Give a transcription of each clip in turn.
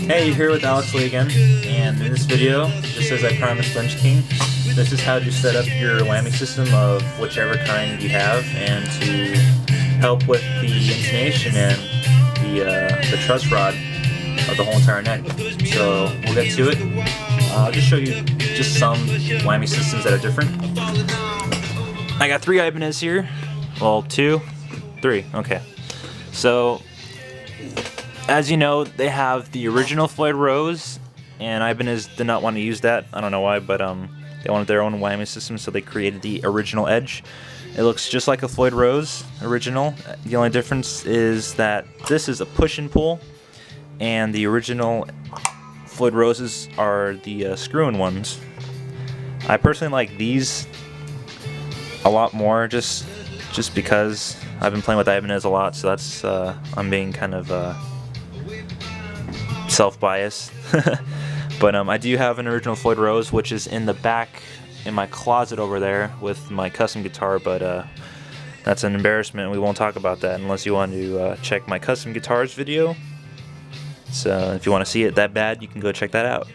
Hey, you're here with Alex Lee again, and in this video, just as I promised Lich King, this is how to set up your Whammy system of whichever kind you have, and to help with the intonation and the truss rod of the whole entire neck. So we'll get to it. I'll just show you just some Whammy systems that are different. I got 3 Ibanez here. Well, 2, 3. Okay. So, as you know, they have the original Floyd Rose, and Ibanez did not want to use that. I don't know why, but they wanted their own Whammy system, so they created the original Edge. It looks just like a Floyd Rose original. The only difference is that this is a push and pull, and the original Floyd Roses are the screw-in ones. I personally like these a lot more, just because I've been playing with Ibanez a lot, so that's I'm being kind of self-biased. But I do have an original Floyd Rose, which is in the back in my closet over there with my custom guitar, but that's an embarrassment. We won't talk about that unless you want to check my custom guitars video. So if you want to see it that bad, you can go check that out.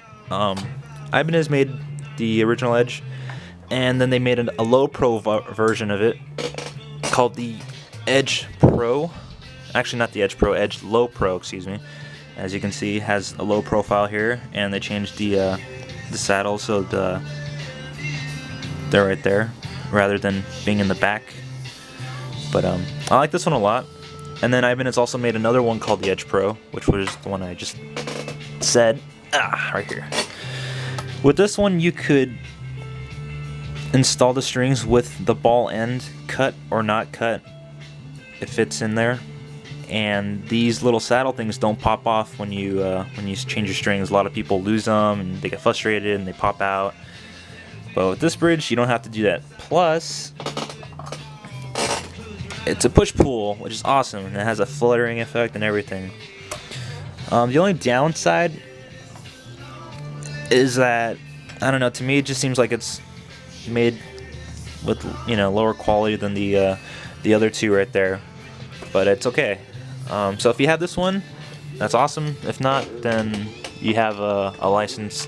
Ibanez made the original Edge, and then they made a low pro version of it called the Edge Pro. Actually, not the Edge Pro, Edge Low Pro, excuse me. As you can see, it has a low profile here, and they changed the saddle so they're right there rather than being in the back. But I like this one a lot. And then Ibanez also made another one called the Edge Pro, which was the one I just said. Right here. With this one, you could install the strings with the ball end cut or not cut. It fits in there. And these little saddle things don't pop off when you change your strings. A lot of people lose them and they get frustrated and they pop out. But with this bridge, you don't have to do that. Plus, it's a push-pull, which is awesome, and it has a fluttering effect and everything. The only downside is that, I don't know, to me it just seems like it's made with, lower quality than the other two right there. But it's okay. So if you have this one, that's awesome. If not, then you have a license,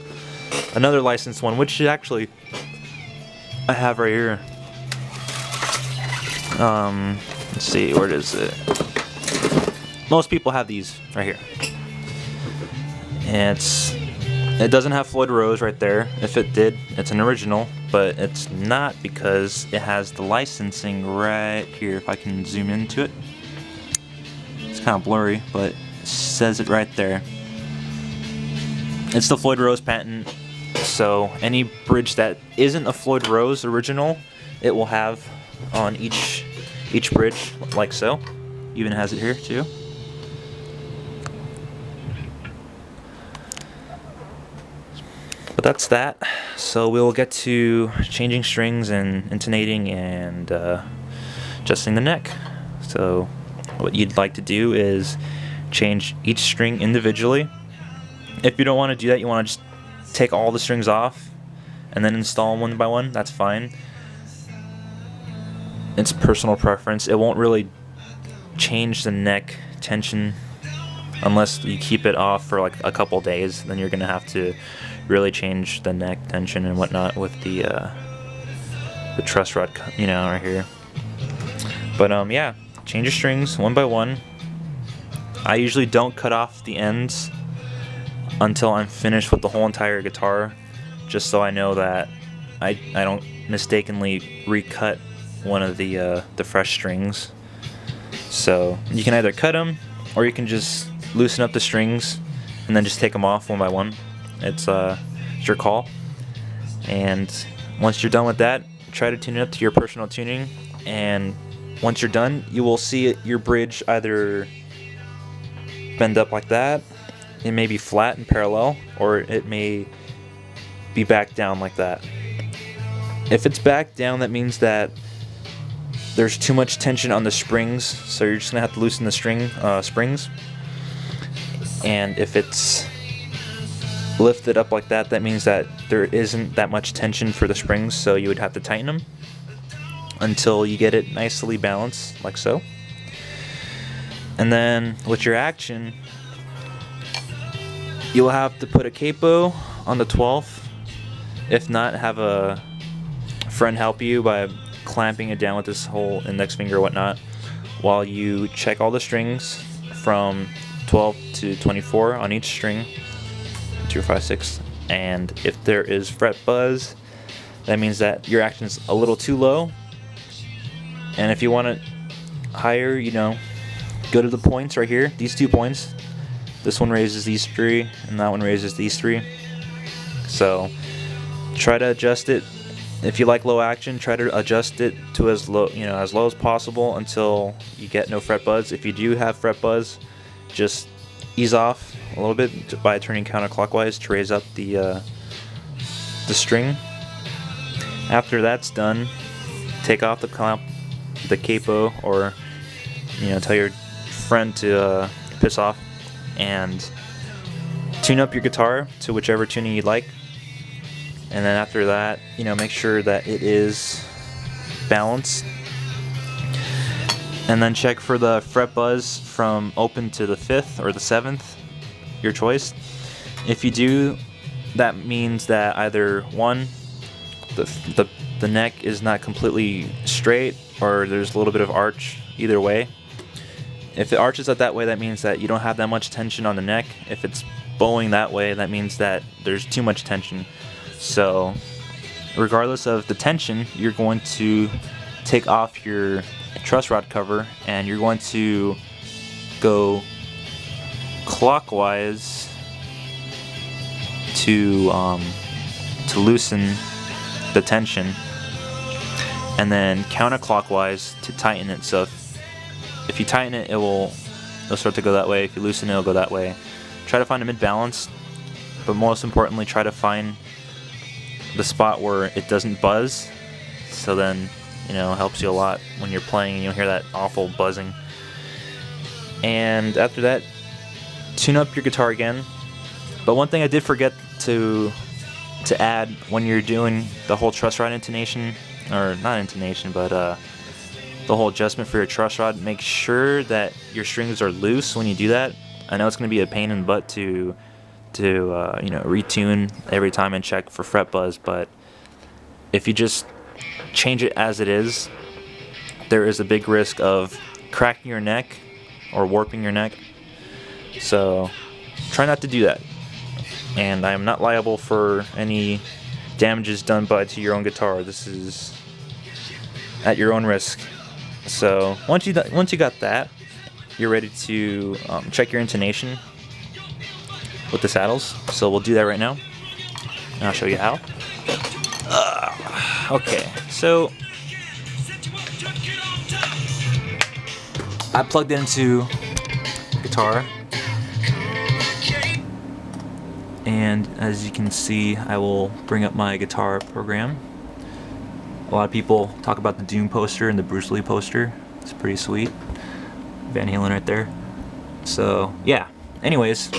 another licensed one, which actually I have right here. Let's see, where is it? Most people have these right here. And it doesn't have Floyd Rose right there. If it did, it's an original, but it's not because it has the licensing right here. If I can zoom into it. It's kind of blurry, but it says it right there. It's the Floyd Rose patent, so any bridge that isn't a Floyd Rose original, it will have on each bridge, like so. Even has it here too. But that's that. So we'll get to changing strings and intonating and adjusting the neck. So what you'd like to do is change each string individually. If you don't want to do that, you want to just take all the strings off and then install them one by one, that's fine. It's personal preference. It won't really change the neck tension unless you keep it off for like a couple days. Then you're gonna have to really change the neck tension and whatnot with the truss rod, right here. But yeah, change your strings one by one. I usually don't cut off the ends until I'm finished with the whole entire guitar, just so I know that I don't mistakenly recut one of the fresh strings. So you can either cut them or you can just loosen up the strings and then just take them off one by one. It's your call. And once you're done with that, try to tune it up to your personal tuning, and once you're done, you will see your bridge either bend up like that, it may be flat and parallel, or it may be back down like that. If it's back down, that means that there's too much tension on the springs, so you're just gonna have to loosen the springs. And if it's lifted up like that, that means that there isn't that much tension for the springs, so you would have to tighten them until you get it nicely balanced, like so. And then with your action, You'll have to put a capo on the 12th. If not, have a friend help you by clamping it down with this whole index finger or whatnot while you check all the strings from 12 to 24 on each string, 2, 5, 6, and if there is fret buzz, that means that your action is a little too low, and if you want it higher, you know, go to the points right here, these 2 points. This one raises these 3 and that one raises these 3, so try to adjust it. If you like low action, try to adjust it to as low, you know, as low as possible until you get no fret buzz. If you do have fret buzz, just ease off a little bit by turning counterclockwise to raise up the string. After that's done, take off the clamp, the capo, or you know, tell your friend to piss off, and tune up your guitar to whichever tuning you'd like. And then after that, you know, make sure that it is balanced. And then check for the fret buzz from open to the 5th or the 7th, your choice. If you do, that means that either one, the neck is not completely straight, or there's a little bit of arch, either way. If the arch is up that way, that means that you don't have that much tension on the neck. If it's bowing that way, that means that there's too much tension. So regardless of the tension, you're going to take off your truss rod cover and you're going to go clockwise to loosen the tension, and then counterclockwise to tighten it. So if you tighten it, it'll start to go that way. If you loosen it, it'll go that way. Try to find a mid balance, but most importantly, try to find the spot where it doesn't buzz, so then, you know, it helps you a lot when you're playing and you'll hear that awful buzzing. And after that, tune up your guitar again. But one thing I did forget to add when you're doing the whole truss rod intonation, or not intonation, but the whole adjustment for your truss rod, make sure that your strings are loose when you do that. I know it's going to be a pain in the butt to you know, retune every time and check for fret buzz, but if you just change it as it is, there is a big risk of cracking your neck or warping your neck. So try not to do that, and I am not liable for any damages done to your own guitar. This is at your own risk. So once you got that, you're ready to check your intonation with the saddles. So we'll do that right now, and I'll show you how. Okay, so I plugged into guitar, and as you can see, I will bring up my guitar program. A lot of people talk about the Doom poster and the Bruce Lee poster. It's pretty sweet. Van Halen right there. So yeah, anyways,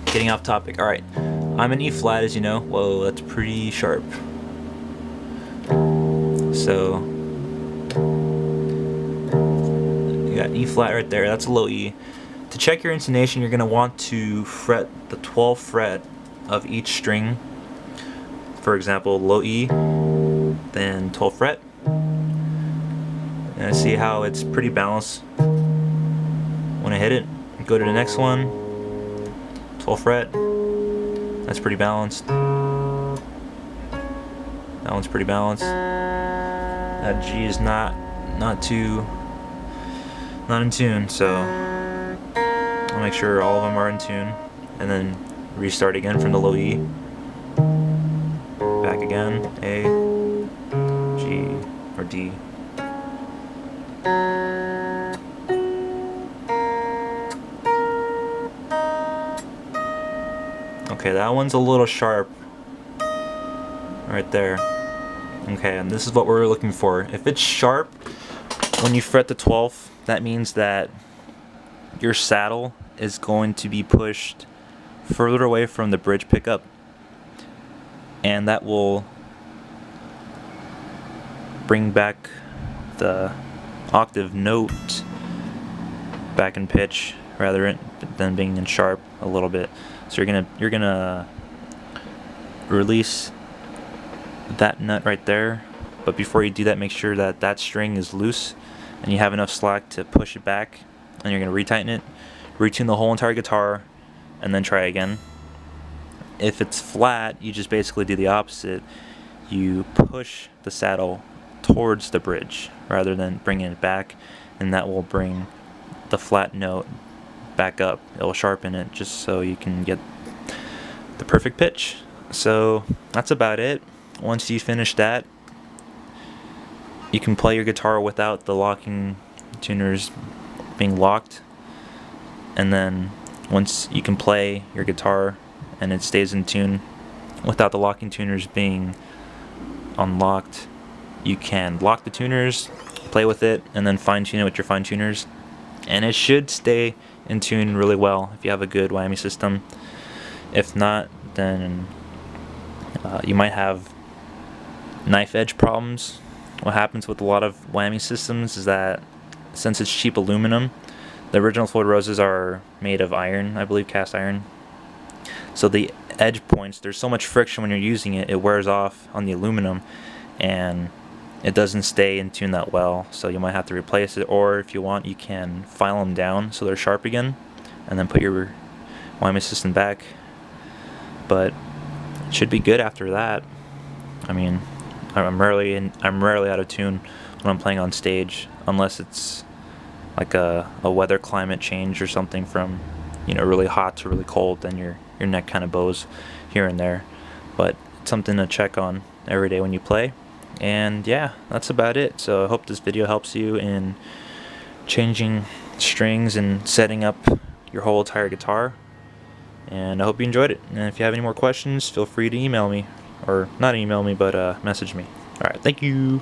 getting off topic. Alright, I'm in E flat, as you know. Whoa, that's pretty sharp. So you got E flat right there, that's a low E. To check your intonation, you're going to want to fret the 12th fret of each string. For example, low E, then 12th fret. And see how it's pretty balanced. When I hit it, go to the next one, 12th fret, that's pretty balanced. That one's pretty balanced. That G is not in tune, so I'll make sure all of them are in tune, and then restart again from the low E. Back again, A, G, or D. Okay, that one's a little sharp right there. Okay, and this is what we're looking for. If it's sharp when you fret the 12th, that means that your saddle is going to be pushed further away from the bridge pickup, and that will bring back the octave note back in pitch rather than being in sharp a little bit. So you're gonna release that nut right there, but before you do that, make sure that that string is loose and you have enough slack to push it back, and you're gonna retighten it, retune the whole entire guitar, and then try again. If it's flat, you just basically do the opposite. You push the saddle towards the bridge rather than bringing it back, and that will bring the flat note back up. It'll sharpen it just so you can get the perfect pitch. So that's about it. Once you finish that, you can play your guitar without the locking tuners being locked, and then once you can play your guitar and it stays in tune without the locking tuners being unlocked, you can lock the tuners, play with it, and then fine tune it with your fine tuners, and it should stay in tune really well if you have a good whammy system. If not, then you might have knife edge problems. What happens with a lot of whammy systems is that since it's cheap aluminum, the original Floyd Roses are made of iron, I believe, cast iron. So the edge points, there's so much friction when you're using it, it wears off on the aluminum and it doesn't stay in tune that well. So you might have to replace it, or if you want, you can file them down so they're sharp again and then put your whammy system back. But it should be good after that. I mean, I'm rarely out of tune when I'm playing on stage, unless it's like a weather climate change or something from, you know, really hot to really cold. Then your neck kind of bows here and there. But it's something to check on every day when you play. And yeah, that's about it. So I hope this video helps you in changing strings and setting up your whole entire guitar. And I hope you enjoyed it. And if you have any more questions, feel free to email me. Or not email me, but message me. Alright, thank you.